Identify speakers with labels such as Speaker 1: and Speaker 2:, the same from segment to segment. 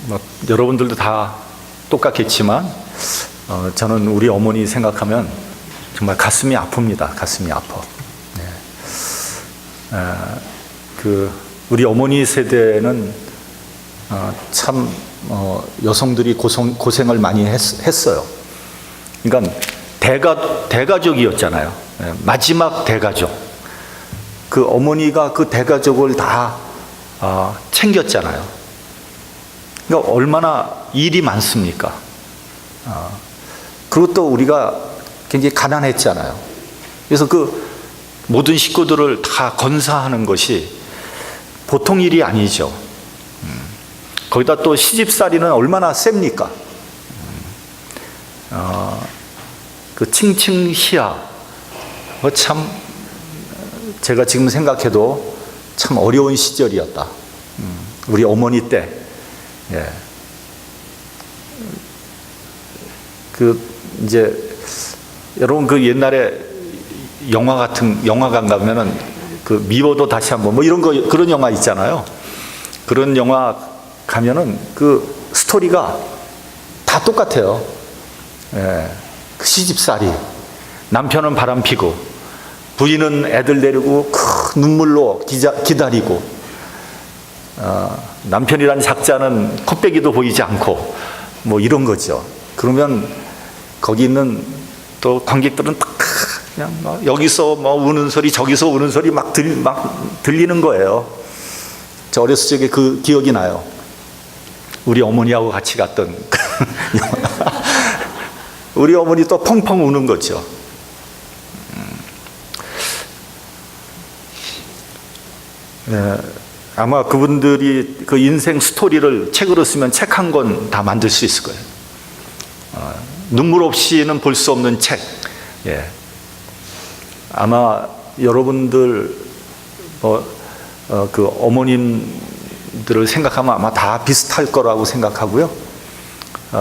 Speaker 1: 뭐 여러분들도 다 똑같겠지만 저는 우리 어머니 생각하면 정말 가슴이 아픕니다. 가슴이 아파. 네. 우리 어머니 세대는 참 여성들이 고생을 많이 했어요. 그러니까 대가족이었잖아요. 네. 마지막 대가족. 그 어머니가 그 대가족을 다 챙겼잖아요. 그러니까 얼마나 일이 많습니까? 그리고 또 우리가 굉장히 가난했잖아요. 그래서 그 모든 식구들을 다 건사하는 것이 보통 일이 아니죠. 거기다 또 시집살이는 얼마나 셉니까? 그 칭칭희야. 참 제가 지금 생각해도 참 어려운 시절이었다. 우리 어머니 때. 예. 이제 여러분 그 옛날에 영화관 가면은 그 미워도 다시 한번 뭐 이런 거 그런 영화 있잖아요. 그런 영화 가면은 그 스토리가 다 똑같아요. 예. 그 시집살이, 남편은 바람 피고 부인은 애들 데리고 큰 눈물로 기다리고 남편이란 작자는 코빼기도 보이지 않고 뭐 이런 거죠. 그러면 거기 있는 또 관객들은 딱 그냥 막 여기서 뭐 우는 소리 저기서 우는 소리 막 들리는 거예요. 저 어렸을 적에 그 기억이 나요. 우리 어머니하고 같이 갔던 우리 어머니 또 펑펑 우는 거죠. 아마 그분들이 그 인생 스토리를 책으로 쓰면 책 한 권 다 만들 수 있을 거예요. 눈물 없이는 볼 수 없는 책. 예. 아마 여러분들 그 어머님들을 생각하면 아마 다 비슷할 거라고 생각하고요.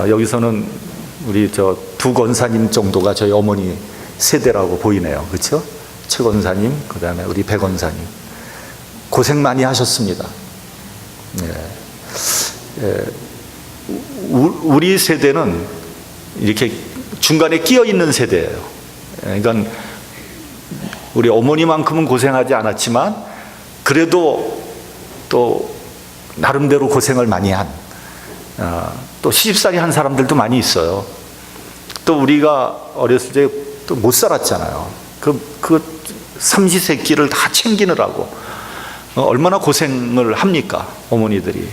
Speaker 1: 여기서는 우리 저 두 권사님 정도가 저희 어머니 세대라고 보이네요. 그렇죠? 최 권사님, 그 다음에 우리 배 권사님. 고생 많이 하셨습니다. 예. 우리 세대는 이렇게 중간에 끼어 있는 세대예요. 그러니까 우리 어머니만큼은 고생하지 않았지만 그래도 또 나름대로 고생을 많이 한 또 시집살이 한 사람들도 많이 있어요. 또 우리가 어렸을 때 또 못 살았잖아요. 그 삼시세끼를 다 챙기느라고 얼마나 고생을 합니까, 어머니들이.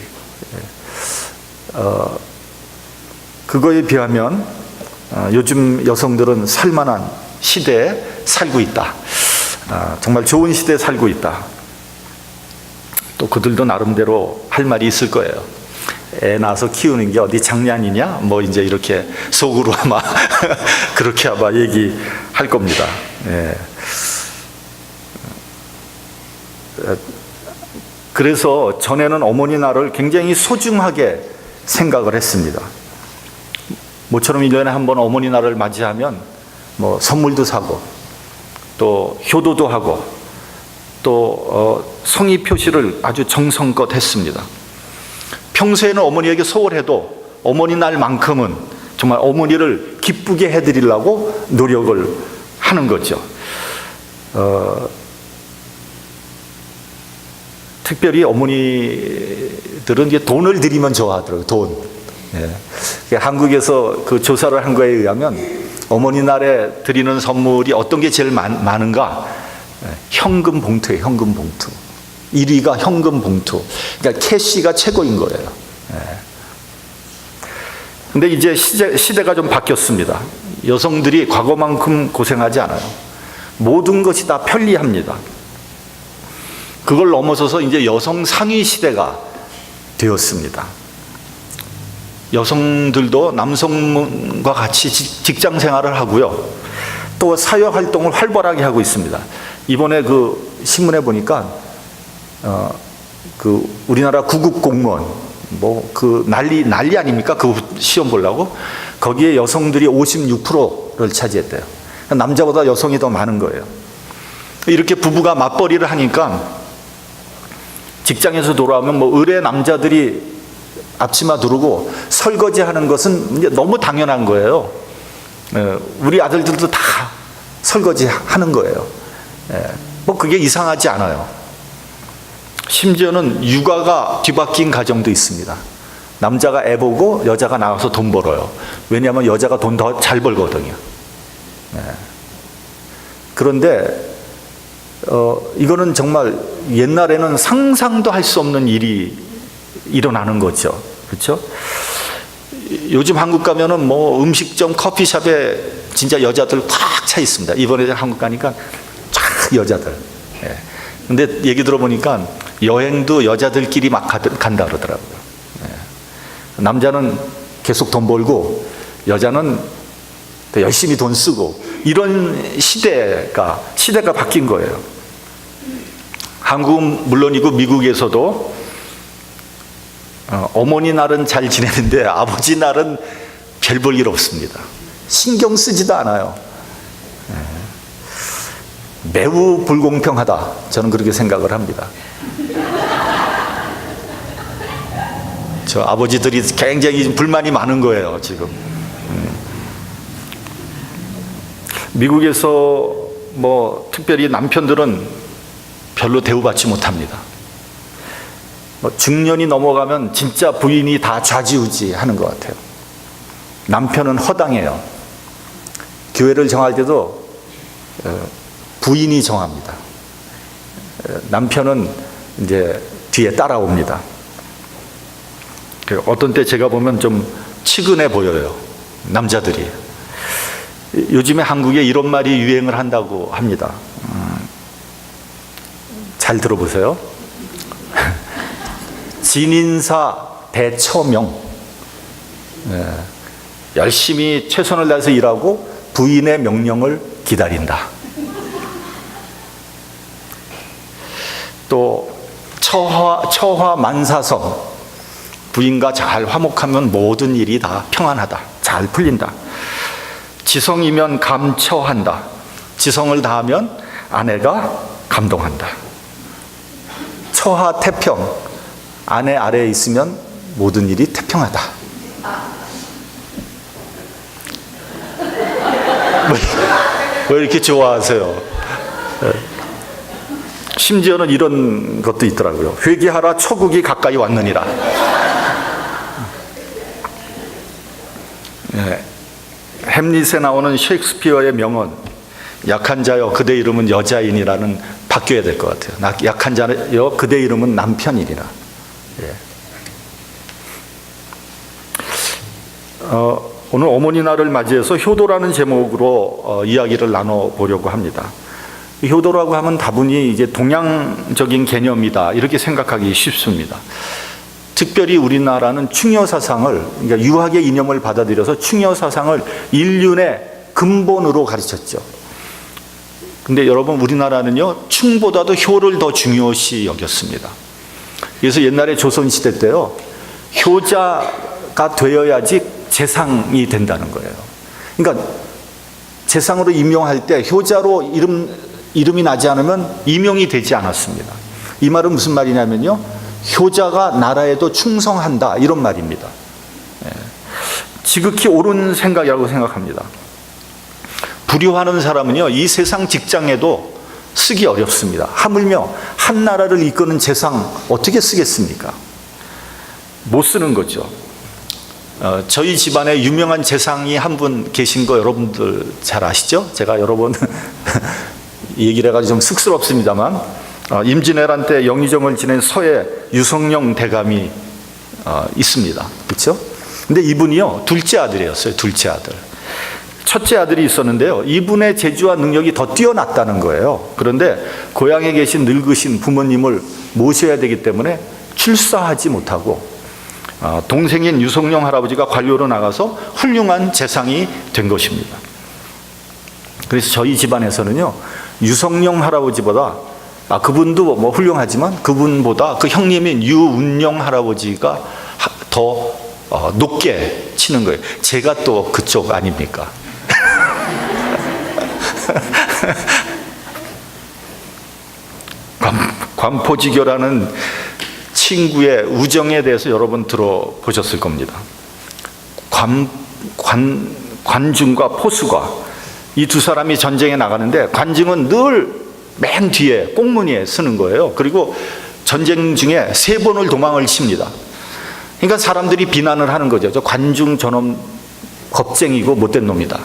Speaker 1: 그거에 비하면 요즘 여성들은 살만한 시대에 살고 있다. 정말 좋은 시대에 살고 있다. 또 그들도 나름대로 할 말이 있을 거예요. 애 낳아서 키우는 게 어디 장난이냐? 뭐 이제 이렇게 속으로 아마 그렇게 아마 얘기할 겁니다. 예. 그래서 전에는 어머니 날을 굉장히 소중하게 생각을 했습니다. 모처럼 1년에 한 번 어머니 날을 맞이하면 뭐 선물도 사고 또 효도도 하고 또 성의 표시를 아주 정성껏 했습니다. 평소에는 어머니에게 소홀해도 어머니 날만큼은 정말 어머니를 기쁘게 해드리려고 노력을 하는 거죠. 특별히 어머니들은 이제 돈을 드리면 좋아하더라고요. 돈. 예. 한국에서 그 조사를 한 거에 의하면 어머니 날에 드리는 선물이 어떤 게 제일 많은가? 현금 봉투예요. 현금 봉투. 1위가 현금 봉투. 그러니까 캐시가 최고인 거예요. 근데 이제 시대가 좀 바뀌었습니다. 여성들이 과거만큼 고생하지 않아요. 모든 것이 다 편리합니다. 그걸 넘어서서 이제 여성 상위 시대가 되었습니다. 여성들도 남성과 같이 직장 생활을 하고요. 또 사회 활동을 활발하게 하고 있습니다. 이번에 그 신문에 보니까 그 우리나라 구급 공무원 뭐 그 난리 아닙니까? 그 시험 보려고 거기에 여성들이 56%를 차지했대요. 남자보다 여성이 더 많은 거예요. 이렇게 부부가 맞벌이를 하니까 직장에서 돌아오면 뭐 의뢰 남자들이 앞치마 두르고 설거지하는 것은 이제 너무 당연한 거예요. 우리 아들들도 다 설거지하는 거예요. 뭐 그게 이상하지 않아요. 심지어는 육아가 뒤바뀐 가정도 있습니다. 남자가 애 보고 여자가 나가서 돈 벌어요. 왜냐하면 여자가 돈 더 잘 벌거든요. 그런데 이거는 정말 옛날에는 상상도 할 수 없는 일이 일어나는 거죠. 그렇죠? 요즘 한국 가면은 뭐 음식점, 커피숍에 진짜 여자들 꽉 차 있습니다. 이번에 한국 가니까 쫙 여자들. 근데 얘기 들어보니까 여행도 여자들끼리 막 간다 그러더라고요. 남자는 계속 돈 벌고 여자는 더 열심히 돈 쓰고 이런 시대가 바뀐 거예요. 한국은 물론이고 미국에서도 어머니 날은 잘 지내는데 아버지 날은 별 볼 일 없습니다. 신경 쓰지도 않아요. 매우 불공평하다. 저는 그렇게 생각을 합니다. 저 아버지들이 굉장히 불만이 많은 거예요, 지금. 미국에서 뭐 특별히 남편들은 별로 대우받지 못합니다. 중년이 넘어가면 진짜 부인이 다 좌지우지 하는 것 같아요. 남편은 허당해요. 교회를 정할 때도 부인이 정합니다. 남편은 이제 뒤에 따라옵니다. 어떤 때 제가 보면 좀 치근해 보여요, 남자들이. 요즘에 한국에 이런 말이 유행을 한다고 합니다. 잘 들어보세요. 진인사 대처명. 열심히 최선을 다해서 일하고 부인의 명령을 기다린다. 또 처화 만사성. 부인과 잘 화목하면 모든 일이 다 평안하다. 잘 풀린다. 지성이면 감처한다. 지성을 다하면 아내가 감동한다. 처하 태평. 아내 아래에 있으면 모든 일이 태평하다. 왜 이렇게 좋아하세요? 심지어는 이런 것도 있더라고요. 회개하라, 초국이 가까이 왔느니라. 햄릿에 나오는 셰익스피어의 명언, 약한 자여 그대 이름은 여자인이라는 바뀌어야 될 것 같아요. 약한 자여 그대 이름은 남편이니라. 오늘 어머니 날을 맞이해서 효도라는 제목으로 이야기를 나눠보려고 합니다. 효도라고 하면 다분히 이제 동양적인 개념이다 이렇게 생각하기 쉽습니다. 특별히 우리나라는 충효 사상을, 그러니까 유학의 이념을 받아들여서 충효 사상을 인륜의 근본으로 가르쳤죠. 근데 여러분, 우리나라는요 충보다도 효를 더 중요시 여겼습니다. 그래서 옛날에 조선시대 때요, 효자가 되어야지 재상이 된다는 거예요. 그러니까 재상으로 임용할 때 효자로 이름이 나지 않으면 임용이 되지 않았습니다. 이 말은 무슨 말이냐면요, 효자가 나라에도 충성한다 이런 말입니다. 지극히 옳은 생각이라고 생각합니다. 불효하는 사람은요 이 세상 직장에도 쓰기 어렵습니다. 하물며 한 나라를 이끄는 재상 어떻게 쓰겠습니까? 못 쓰는 거죠. 저희 집안에 유명한 재상이 한 분 계신 거 여러분들 잘 아시죠? 제가 여러 번 얘기를 해가지고 좀 쑥스럽습니다만, 임진왜란 때 영의정을 지낸 서해 유성룡 대감이 있습니다. 그렇죠? 근데 이분이요 둘째 아들이었어요. 둘째 아들. 첫째 아들이 있었는데요, 이분의 재주와 능력이 더 뛰어났다는 거예요. 그런데 고향에 계신 늙으신 부모님을 모셔야 되기 때문에 출사하지 못하고 동생인 유성룡 할아버지가 관료로 나가서 훌륭한 재상이 된 것입니다. 그래서 저희 집안에서는요 유성룡 할아버지보다, 그분도 뭐 훌륭하지만 그분보다 그 형님인 유운룡 할아버지가 더 높게 치는 거예요. 제가 또 그쪽 아닙니까? 관포지교라는 친구의 우정에 대해서 여러분 들어보셨을 겁니다. 관중과 포수가 이 두 사람이 전쟁에 나가는데 관중은 늘 맨 뒤에 꽁무니에 서는 거예요. 그리고 전쟁 중에 3번을 도망을 칩니다. 그러니까 사람들이 비난을 하는 거죠. 저 관중 저놈 겁쟁이고 못된 놈이다.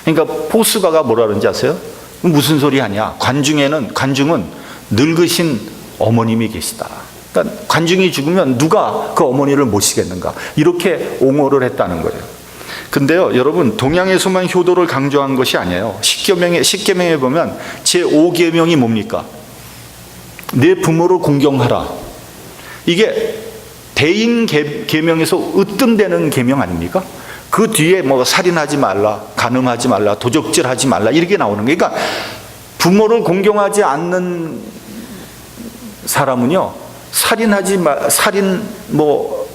Speaker 1: 그러니까 포수가가 뭐라 그러는지 아세요? 무슨 소리 하냐. 관중은 늙으신 어머님이 계시다. 그러니까 관중이 죽으면 누가 그 어머니를 모시겠는가. 이렇게 옹호를 했다는 거예요. 근데요, 여러분, 동양에서만 효도를 강조한 것이 아니에요. 십계명에 보면 제5계명이 뭡니까? 내 부모를 공경하라. 이게 대인 계명에서 으뜸되는 계명 아닙니까? 그 뒤에 뭐 살인하지 말라, 간음하지 말라, 도적질하지 말라 이렇게 나오는 거예요. 그러니까 부모를 공경하지 않는 사람은요, 살인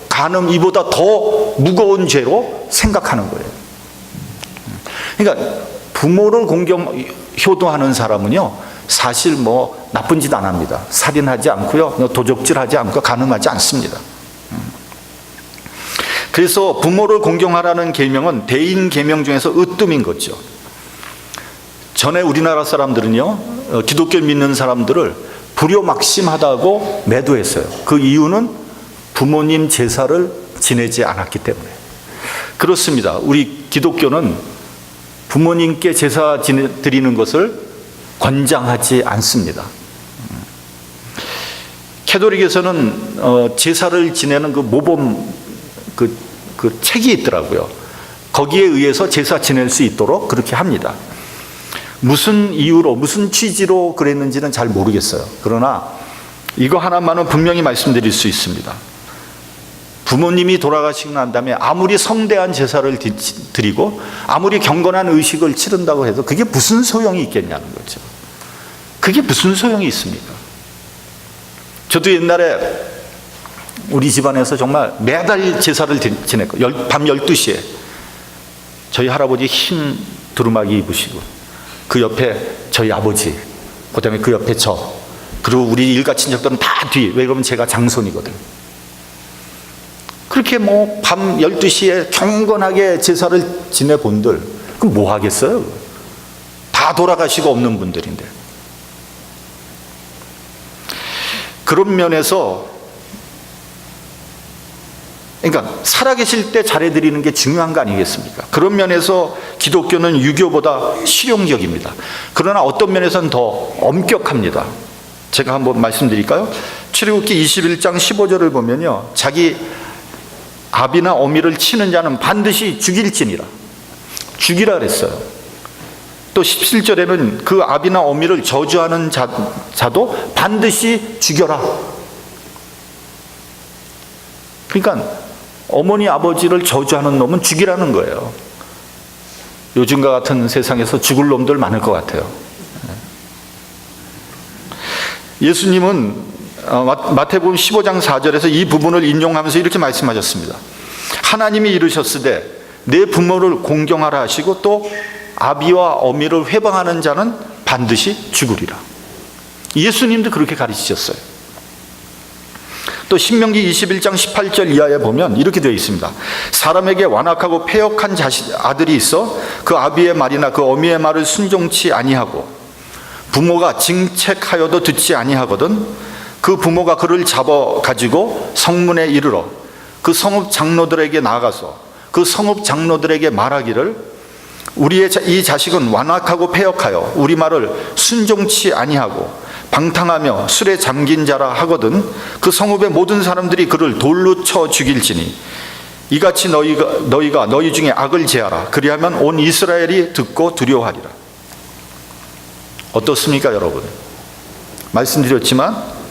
Speaker 1: 간음 이보다 더 무거운 죄로 생각하는 거예요. 그러니까 부모를 효도하는 사람은요, 사실 나쁜 짓 안 합니다. 살인하지 않고요, 도적질하지 않고 간음하지 않습니다. 그래서 부모를 공경하라는 계명은 대인 계명 중에서 으뜸인 거죠. 전에 우리나라 사람들은요, 기독교를 믿는 사람들을 불효막심하다고 매도했어요. 그 이유는 부모님 제사를 지내지 않았기 때문에. 그렇습니다. 우리 기독교는 부모님께 제사 드리는 것을 권장하지 않습니다. 캐톨릭에서는 제사를 지내는 그 모범 그 책이 있더라고요. 거기에 의해서 제사 지낼 수 있도록 그렇게 합니다. 무슨 이유로, 무슨 취지로 그랬는지는 잘 모르겠어요. 그러나 이거 하나만은 분명히 말씀드릴 수 있습니다. 부모님이 돌아가시고 난 다음에 아무리 성대한 제사를 드리고 아무리 경건한 의식을 치른다고 해도 그게 무슨 소용이 있겠냐는 거죠. 그게 무슨 소용이 있습니까? 저도 옛날에 우리 집안에서 정말 매달 제사를 지냈고, 밤 12시에 저희 할아버지 흰 두루마기 입으시고, 그 옆에 저희 아버지, 그 다음에 그 옆에 저, 그리고 우리 일가 친척들은 다 뒤. 왜 그러면 제가 장손이거든. 그렇게 밤 12시에 경건하게 제사를 지내본들, 그럼 뭐 하겠어요? 다 돌아가시고 없는 분들인데. 그런 면에서, 그러니까 살아계실 때 잘해드리는 게 중요한 거 아니겠습니까? 그런 면에서 기독교는 유교보다 실용적입니다. 그러나 어떤 면에서는 더 엄격합니다. 제가 한번 말씀드릴까요? 출애굽기 21장 15절을 보면요, 자기 아비나 어미를 치는 자는 반드시 죽일지니라. 죽이라 그랬어요. 또 17절에는 그 아비나 어미를 저주하는 자도 반드시 죽여라. 그러니까 어머니 아버지를 저주하는 놈은 죽이라는 거예요. 요즘과 같은 세상에서 죽을 놈들 많을 것 같아요. 예수님은 마태복음 15장 4절에서 이 부분을 인용하면서 이렇게 말씀하셨습니다. 하나님이 이르셨으되 내 부모를 공경하라 하시고 또 아비와 어미를 회방하는 자는 반드시 죽으리라. 예수님도 그렇게 가르치셨어요. 또 신명기 21장 18절 이하에 보면 이렇게 되어 있습니다. 사람에게 완악하고 패역한 아들이 있어 그 아비의 말이나 그 어미의 말을 순종치 아니하고 부모가 징책하여도 듣지 아니하거든 그 부모가 그를 잡아 가지고 성문에 이르러 그 성읍 장로들에게 나아가서 그 성읍 장로들에게 말하기를 우리의 이 자식은 완악하고 패역하여 우리 말을 순종치 아니하고 방탕하며 술에 잠긴 자라 하거든 그 성읍의 모든 사람들이 그를 돌로 쳐 죽일지니 이같이 너희가 너희 중에 악을 제하라. 그리하면 온 이스라엘이 듣고 두려워하리라. 어떻습니까, 여러분? 말씀드렸지만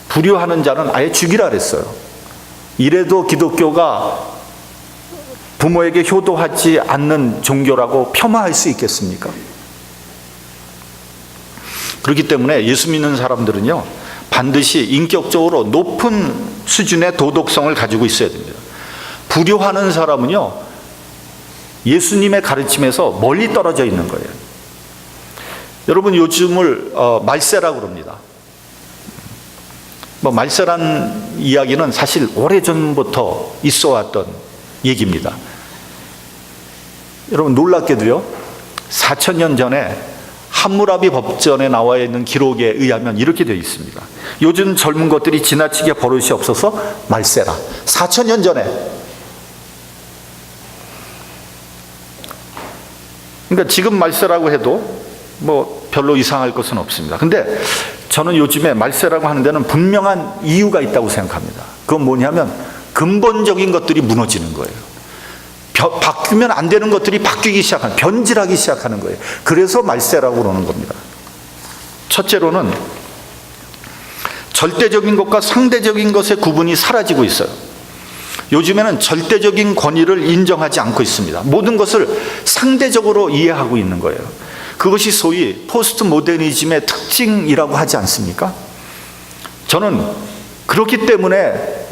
Speaker 1: 불효하는 자는 아예 죽이라 그랬어요. 이래도 기독교가 부모에게 효도하지 않는 종교라고 폄하할 수 있겠습니까? 그렇기 때문에 예수 믿는 사람들은요, 반드시 인격적으로 높은 수준의 도덕성을 가지고 있어야 됩니다. 불효하는 사람은요, 예수님의 가르침에서 멀리 떨어져 있는 거예요. 여러분, 요즘을 말세라고 그럽니다. 뭐 말세란 이야기는 사실 오래전부터 있어 왔던 얘기입니다. 여러분 놀랍게도요, 4000년 전에 함무라비 법전에 나와 있는 기록에 의하면 이렇게 되어 있습니다. 요즘 젊은 것들이 지나치게 버릇이 없어서 말세라. 4000년 전에. 그러니까 지금 말세라고 해도 뭐 별로 이상할 것은 없습니다. 근데 저는 요즘에 말세라고 하는 데는 분명한 이유가 있다고 생각합니다. 그건 뭐냐면 근본적인 것들이 무너지는 거예요. 바뀌면 안 되는 것들이 바뀌기 시작하는, 변질하기 시작하는 거예요. 그래서 말세라고 그러는 겁니다. 첫째로는 절대적인 것과 상대적인 것의 구분이 사라지고 있어요. 요즘에는 절대적인 권위를 인정하지 않고 있습니다. 모든 것을 상대적으로 이해하고 있는 거예요. 그것이 소위 포스트 모더니즘의 특징이라고 하지 않습니까? 저는 그렇기 때문에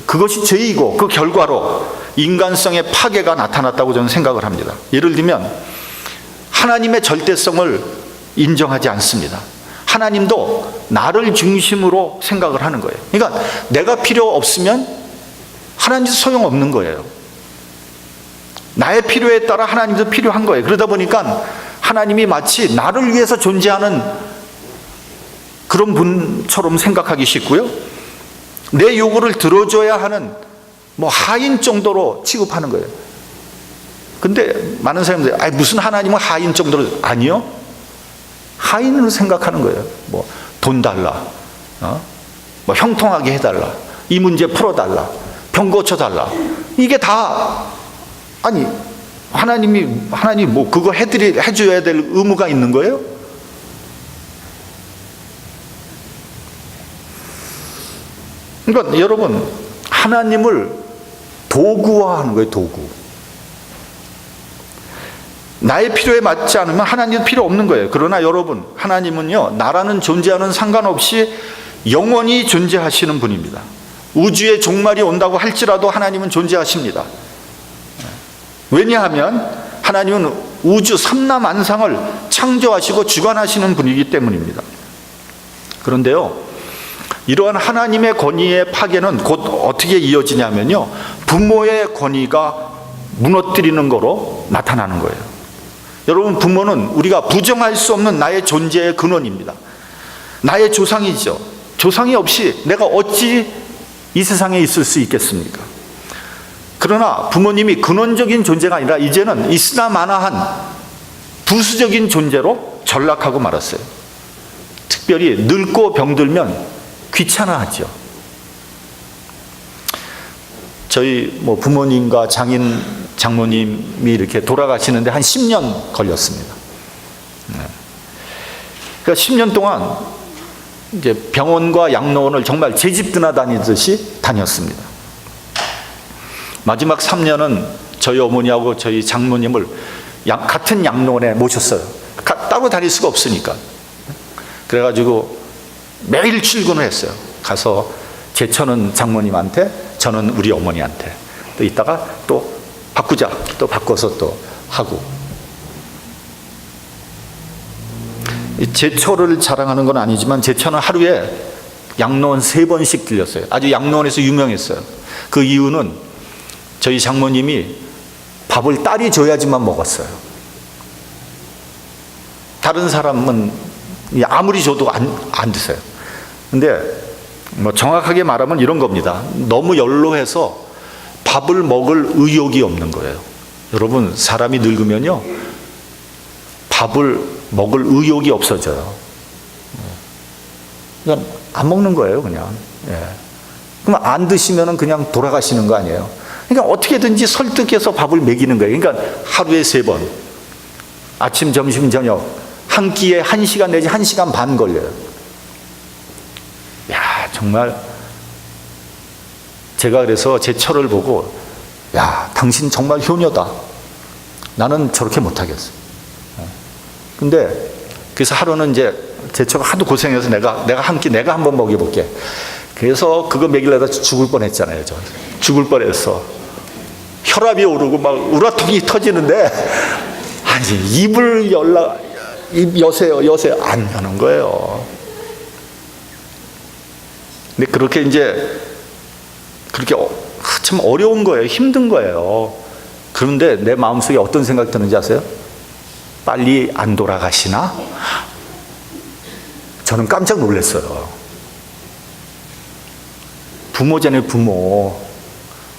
Speaker 1: 그것이 죄이고 그 결과로 인간성의 파괴가 나타났다고 저는 생각을 합니다. 예를 들면 하나님의 절대성을 인정하지 않습니다. 하나님도 나를 중심으로 생각을 하는 거예요. 그러니까 내가 필요 없으면 하나님도 소용없는 거예요. 나의 필요에 따라 하나님도 필요한 거예요. 그러다 보니까 하나님이 마치 나를 위해서 존재하는 그런 분처럼 생각하기 쉽고요, 내 요구를 들어줘야 하는 뭐 하인 정도로 취급하는 거예요. 근데 많은 사람들이 무슨 하나님은 하인 정도로, 아니요, 하인으로 생각하는 거예요. 뭐 돈 달라, 뭐 형통하게 해달라, 이 문제 풀어달라, 병 고쳐달라, 이게 다, 아니 하나님 뭐 그거 해줘야 될 의무가 있는 거예요? 그러니까 여러분, 하나님을 도구화하는 거예요. 도구. 나의 필요에 맞지 않으면 하나님은 필요 없는 거예요. 그러나 여러분, 하나님은요, 나라는 존재와는 상관없이 영원히 존재하시는 분입니다. 우주의 종말이 온다고 할지라도 하나님은 존재하십니다. 왜냐하면 하나님은 우주 삼라만상을 창조하시고 주관하시는 분이기 때문입니다. 그런데요, 이러한 하나님의 권위의 파괴는 곧 어떻게 이어지냐면요, 부모의 권위가 무너뜨리는 거로 나타나는 거예요. 여러분, 부모는 우리가 부정할 수 없는 나의 존재의 근원입니다. 나의 조상이죠. 조상이 없이 내가 어찌 이 세상에 있을 수 있겠습니까? 그러나 부모님이 근원적인 존재가 아니라 이제는 있으나마나한 부수적인 존재로 전락하고 말았어요. 특별히 늙고 병들면 귀찮아하죠. 저희 뭐 부모님과 장모님이 이렇게 돌아가시는데 한 10년 걸렸습니다. 그러니까 10년 동안 이제 병원과 양로원을 정말 제 집 드나다니듯이 다녔습니다. 마지막 3년은 저희 어머니하고 저희 장모님을 같은 양로원에 모셨어요. 따로 다닐 수가 없으니까. 그래가지고 매일 출근을 했어요. 가서 제처는 장모님한테, 저는 우리 어머니한테, 또 이따가 또 바꾸자, 또 바꿔서 또 하고. 제처를 자랑하는 건 아니지만 제처는 하루에 양로원 3번씩 들렸어요. 아주 양로원에서 유명했어요. 그 이유는 저희 장모님이 밥을 딸이 줘야지만 먹었어요. 다른 사람은 아무리 줘도 안 드세요. 근데 뭐 정확하게 말하면 이런 겁니다. 너무 연로해서 밥을 먹을 의욕이 없는 거예요. 여러분, 사람이 늙으면요, 밥을 먹을 의욕이 없어져요. 그냥 안 먹는 거예요, 그냥. 그럼 안 드시면은 그냥 돌아가시는 거 아니에요. 그러니까 어떻게든지 설득해서 밥을 먹이는 거예요. 그러니까 하루에 3번, 아침, 점심, 저녁, 한 끼에 1시간 내지 1시간 반 걸려요. 야, 정말 제가 그래서 제 처를 보고, 야, 당신 정말 효녀다. 나는 저렇게 못하겠어. 근데 그래서 하루는 이제 제 처가 하도 고생해서 내가 한 끼 내가 한번 먹여볼게. 그래서 그거 먹이려다 죽을 뻔했잖아요. 저 죽을 뻔했어. 혈압이 오르고 막 우라통이 터지는데, 아니 입을 입 여세요 안 여는 거예요. 근데 그렇게 이제 그렇게 참 어려운 거예요. 힘든 거예요. 그런데 내 마음속에 어떤 생각이 드는지 아세요? 빨리 안 돌아가시나? 저는 깜짝 놀랐어요. 부모잖아요, 부모.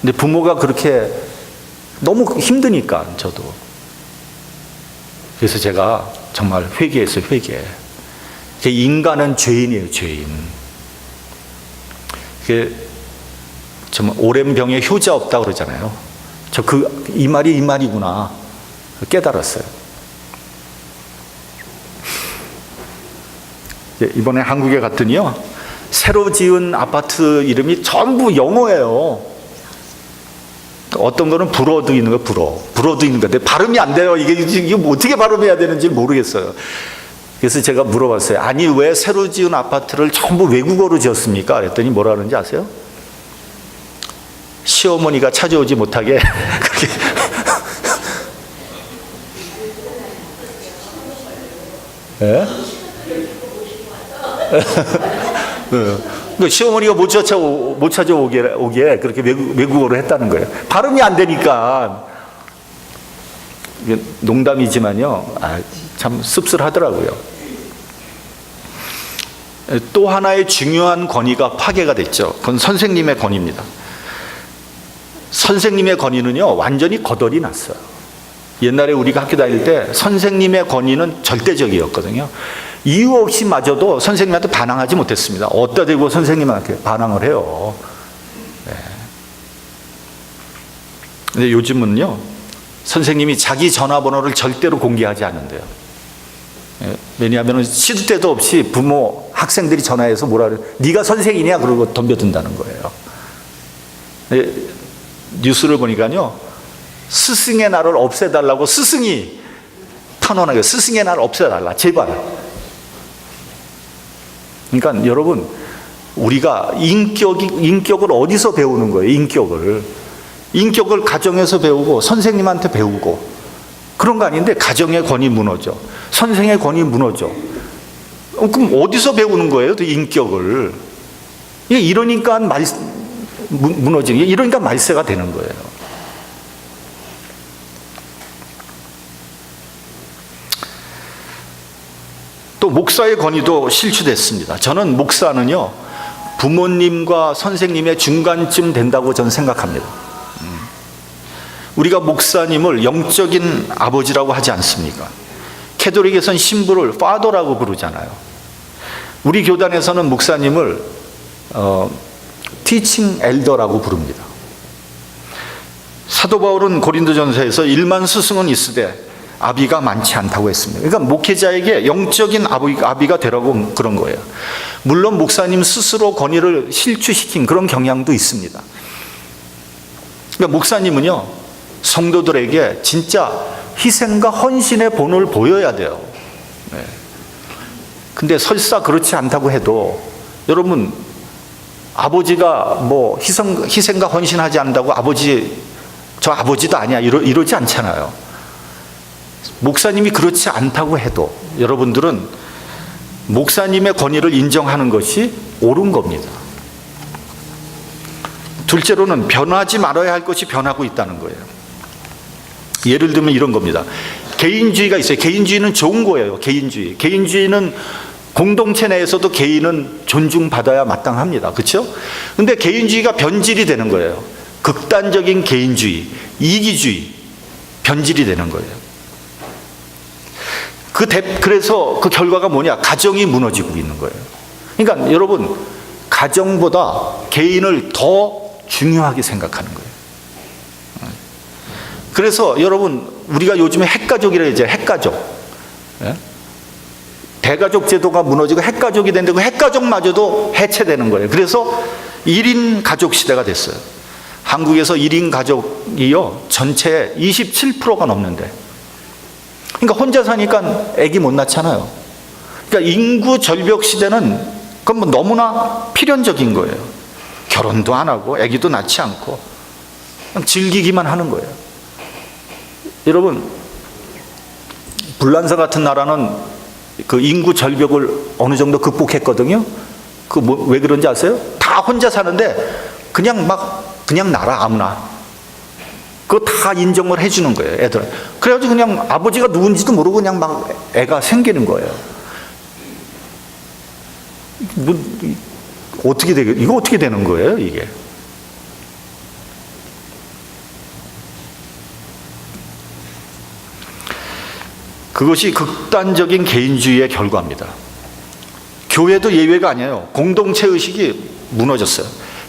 Speaker 1: 근데 부모가 그렇게 너무 힘드니까 저도. 그래서 제가 정말 회개했어요, 회개. 인간은 죄인이에요, 죄인. 정말 오랜 병에 효자 없다 그러잖아요. 이 말이구나 깨달았어요. 이번에 한국에 갔더니요, 새로 지은 아파트 이름이 전부 영어예요. 어떤 거는 불어도 있는 거, 불어도 있는 건데 발음이 안 돼요. 이게 어떻게 발음해야 되는지 모르겠어요. 그래서 제가 물어봤어요. 아니, 왜 새로 지은 아파트를 전부 외국어로 지었습니까? 그랬더니 뭐라 그러는지 아세요? 시어머니가 찾아오지 못하게 그렇게. 예? 시어머니가 못 찾아오게 그렇게 외국어로 했다는 거예요. 발음이 안 되니까. 농담이지만요, 참 씁쓸하더라고요. 또 하나의 중요한 권위가 파괴가 됐죠. 그건 선생님의 권위입니다. 선생님의 권위는요, 완전히 거덜이 났어요. 옛날에 우리가 학교 다닐 때 선생님의 권위는 절대적이었거든요. 이유 없이 마저도 선생님한테 반항하지 못했습니다. 어디다 대고 선생님한테 반항을 해요. 네. 근데 요즘은요, 선생님이 자기 전화번호를 절대로 공개하지 않는데요. 네. 왜냐하면 시도 때도 없이 부모, 학생들이 전화해서 뭐라 그래, 네가 선생이냐 그러고 덤벼든다는 거예요. 네. 뉴스를 보니까요, 스승의 날을 없애달라고 스승이 탄원하게, 스승의 날을 없애달라 제발. 그러니까 여러분, 우리가 인격을 어디서 배우는 거예요? 인격을 가정에서 배우고 선생님한테 배우고 그런 거 아닌데, 가정의 권위 무너져, 선생의 권위 무너져. 그럼 어디서 배우는 거예요? 인격을. 이러니까 무너지는 게, 이러니까 말세가 되는 거예요. 또 목사의 권위도 실추됐습니다. 저는 목사는요, 부모님과 선생님의 중간쯤 된다고 저는 생각합니다. 우리가 목사님을 영적인 아버지라고 하지 않습니까? 캐톨릭에서는 신부를 파더라고 부르잖아요. 우리 교단에서는 목사님을 티칭 엘더라고 부릅니다. 사도 바울은 고린도전서에서 1만 스승은 있으되 아비가 많지 않다고 했습니다. 그러니까 목회자에게 영적인 아비가 되라고 그런 거예요. 물론 목사님 스스로 권위를 실추시킨 그런 경향도 있습니다. 그러니까 목사님은요, 성도들에게 진짜 희생과 헌신의 본을 보여야 돼요. 네. 근데 설사 그렇지 않다고 해도, 여러분, 아버지가 뭐 희생과 헌신하지 않는다고 저 아버지도 아니야 이러지 않잖아요. 목사님이 그렇지 않다고 해도 여러분들은 목사님의 권위를 인정하는 것이 옳은 겁니다. 둘째로는 변하지 말아야 할 것이 변하고 있다는 거예요. 예를 들면 이런 겁니다. 개인주의가 있어요. 개인주의는 좋은 거예요. 개인주의는 공동체 내에서도 개인은 존중받아야 마땅합니다. 그렇죠? 근데 개인주의가 변질이 되는 거예요. 극단적인 개인주의, 이기주의, 변질이 되는 거예요. 그래서 그 결과가 뭐냐? 가정이 무너지고 있는 거예요. 그러니까 여러분, 가정보다 개인을 더 중요하게 생각하는 거예요. 그래서 여러분, 우리가 요즘에 핵가족이라 하죠. 핵가족. 대가족 제도가 무너지고 핵가족이 됐는데 그 핵가족마저도 해체되는 거예요. 그래서 1인 가족 시대가 됐어요. 한국에서 1인 가족이요, 전체의 27%가 넘는데. 그러니까 혼자 사니까 애기 못 낳잖아요. 그러니까 인구 절벽 시대는 그건 뭐 너무나 필연적인 거예요. 결혼도 안 하고 애기도 낳지 않고 그냥 즐기기만 하는 거예요. 여러분, 불란서 같은 나라는 그 인구 절벽을 어느 정도 극복했거든요. 왜 그런지 아세요? 다 다 혼자 사는데 그냥 나라 아무나. 그거 다 인정을 해주는 거예요, 애들. 그래가지고 그냥 아버지가 누군지도 모르고 그냥 막 애가 생기는 거예요. 이거 어떻게 되는 거예요, 이게? 그것이 극단적인 개인주의의 결과입니다. 교회도 예외가 아니에요. 공동체 의식이 무너졌어요.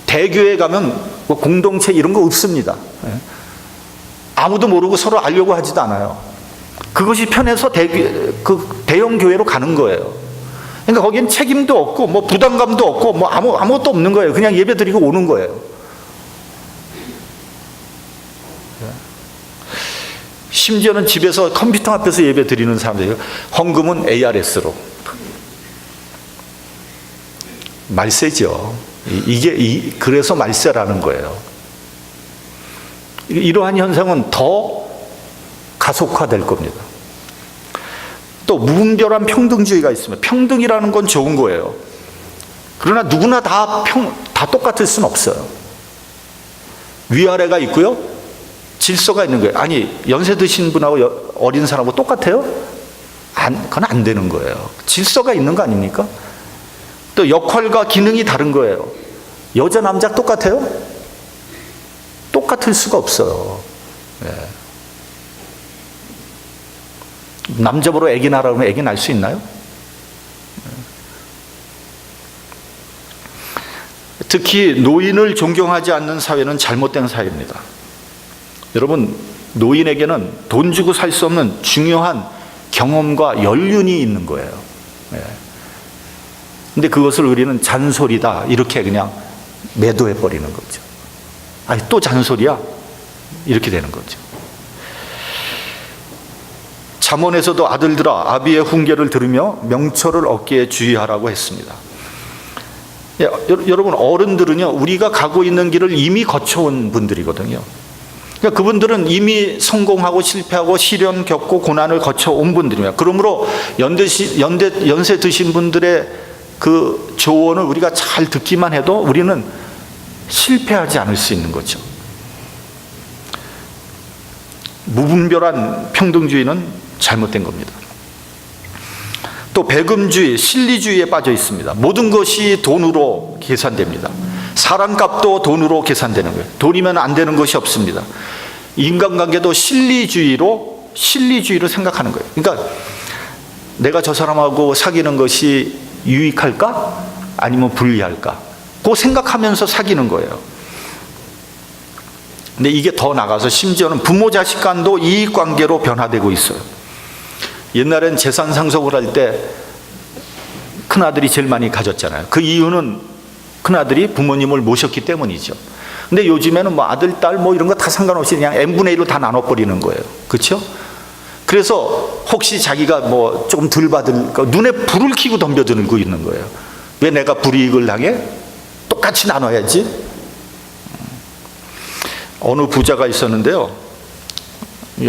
Speaker 1: 대교회 가면 뭐 공동체 이런 거 없습니다. 아무도 모르고 서로 알려고 하지도 않아요. 그것이 편해서 대형 교회로 가는 거예요. 그러니까 거기는 책임도 없고 뭐 부담감도 없고 뭐 아무것도 없는 거예요. 그냥 예배 드리고 오는 거예요. 심지어는 집에서 컴퓨터 앞에서 예배 드리는 사람들이 헌금은 ARS로. 말세죠. 그래서 말세라는 거예요. 이러한 현상은 더 가속화될 겁니다. 또 무분별한 평등주의가 있습니다. 평등이라는 건 좋은 거예요. 그러나 누구나 다 똑같을 수는 없어요. 위아래가 있고요. 질서가 있는 거예요. 아니, 연세 드신 분하고 어린 사람하고 똑같아요? 그건 안 되는 거예요. 질서가 있는 거 아닙니까? 또 역할과 기능이 다른 거예요. 여자, 남자 똑같아요? 똑같을 수가 없어요. 네. 남자 보러 애기 낳으라 그러면 애기 낳을 수 있나요? 특히 노인을 존경하지 않는 사회는 잘못된 사회입니다. 여러분, 노인에게는 돈 주고 살 수 없는 중요한 경험과 연륜이 있는 거예요. 근데 그것을 우리는 잔소리다 이렇게 그냥 매도해 버리는 거죠. 아니, 또 잔소리야? 이렇게 되는 거죠. 잠언에서도 아들들아 아비의 훈계를 들으며 명철을 얻기에 주의하라고 했습니다. 여러분, 어른들은요, 우리가 가고 있는 길을 이미 거쳐온 분들이거든요. 그러니까 그분들은 이미 성공하고 실패하고 시련 겪고 고난을 거쳐온 분들입니다. 그러므로 연세 드신 분들의 그 조언을 우리가 잘 듣기만 해도 우리는 실패하지 않을 수 있는 거죠. 무분별한 평등주의는 잘못된 겁니다. 또 배금주의, 실리주의에 빠져 있습니다. 모든 것이 돈으로 계산됩니다. 사람값도 돈으로 계산되는 거예요. 돈이면 안 되는 것이 없습니다. 인간관계도 실리주의로 생각하는 거예요. 그러니까 내가 저 사람하고 사귀는 것이 유익할까? 아니면 불리할까? 그거 생각하면서 사귀는 거예요. 근데 이게 더 나가서 심지어는 부모 자식 간도 이익관계로 변화되고 있어요. 옛날엔 재산 상속을 할 때 큰아들이 제일 많이 가졌잖아요. 그 이유는 큰아들이 부모님을 모셨기 때문이죠. 근데 요즘에는 뭐 아들, 딸 뭐 이런 거 다 상관없이 그냥 n분의 1로 다 나눠버리는 거예요. 그렇죠? 그래서 혹시 자기가 뭐 조금 덜 받으니까 눈에 불을 켜고 덤벼들고 있는 거예요. 왜 내가 불이익을 당해? 똑같이 나눠야지. 어느 부자가 있었는데요,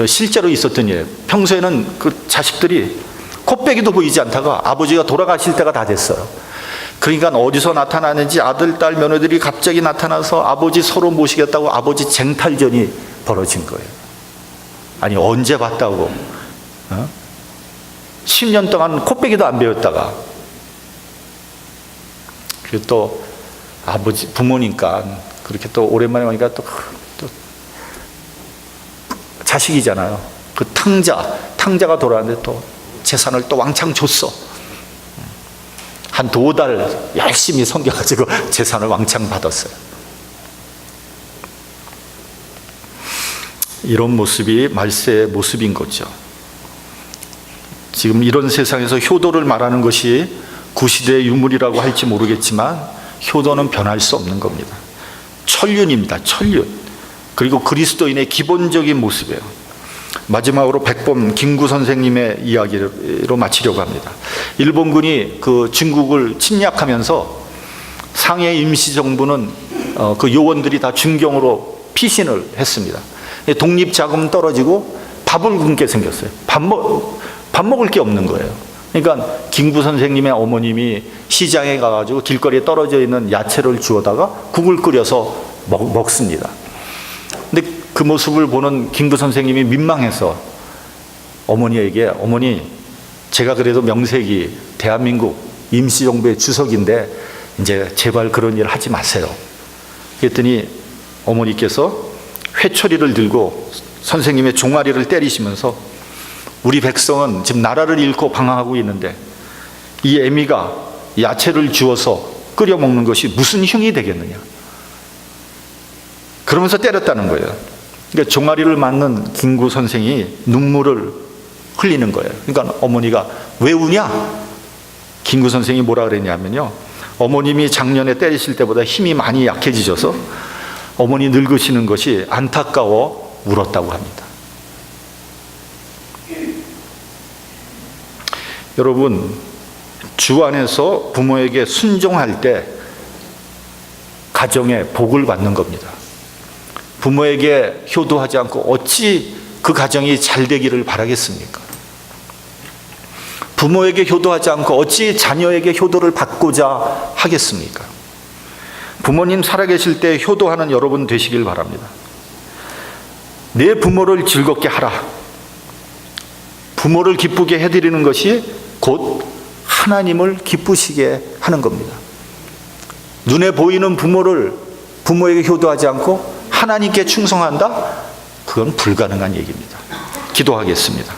Speaker 1: 실제로 있었던 일. 평소에는 그 자식들이 코빼기도 보이지 않다가 아버지가 돌아가실 때가 다 됐어요. 그러니까 어디서 나타나는지 아들, 딸, 며느들이 갑자기 나타나서 아버지 서로 모시겠다고 아버지 쟁탈전이 벌어진 거예요. 아니, 언제 봤다고? 10년 동안 코빼기도 안 배웠다가. 그리고 또 아버지, 부모니까 그렇게 또 오랜만에 오니까 또 자식이잖아요. 그 탕자가 돌아왔는데 또 재산을 또 왕창 줬어. 한 2달 열심히 섬겨가지고 재산을 왕창 받았어요. 이런 모습이 말세의 모습인 거죠. 지금 이런 세상에서 효도를 말하는 것이 구시대의 유물이라고 할지 모르겠지만 효도는 변할 수 없는 겁니다. 천륜입니다. 천륜. 그리고 그리스도인의 기본적인 모습이에요. 마지막으로 백범 김구 선생님의 이야기로 마치려고 합니다. 일본군이 그 중국을 침략하면서 상해 임시정부는 그 요원들이 다 중경으로 피신을 했습니다. 독립자금 떨어지고 밥을 굶게 생겼어요. 밥 먹을 게 없는 거예요. 그러니까 김구 선생님의 어머님이 시장에 가가지고 길거리에 떨어져 있는 야채를 주워다가 국을 끓여서 먹습니다. 근데 그 모습을 보는 김구 선생님이 민망해서 어머니에게, 어머니, 제가 그래도 명색이 대한민국 임시정부의 주석인데 이제 제발 그런 일 하지 마세요. 그랬더니 어머니께서 회초리를 들고 선생님의 종아리를 때리시면서 우리 백성은 지금 나라를 잃고 방황하고 있는데 이 애미가 야채를 주워서 끓여 먹는 것이 무슨 흉이 되겠느냐, 그러면서 때렸다는 거예요. 그러니까 종아리를 맞는 김구 선생이 눈물을 흘리는 거예요. 그러니까 어머니가 왜 우냐? 김구 선생이 뭐라 그랬냐면요, 어머님이 작년에 때리실 때보다 힘이 많이 약해지셔서 어머니 늙으시는 것이 안타까워 울었다고 합니다. 여러분, 주 안에서 부모에게 순종할 때 가정의 복을 받는 겁니다. 부모에게 효도하지 않고 어찌 그 가정이 잘 되기를 바라겠습니까? 부모에게 효도하지 않고 어찌 자녀에게 효도를 받고자 하겠습니까? 부모님 살아계실 때 효도하는 여러분 되시길 바랍니다. 내 부모를 즐겁게 하라. 부모를 기쁘게 해드리는 것이 곧 하나님을 기쁘시게 하는 겁니다. 눈에 보이는 부모에게 효도하지 않고 하나님께 충성한다? 그건 불가능한 얘기입니다. 기도하겠습니다.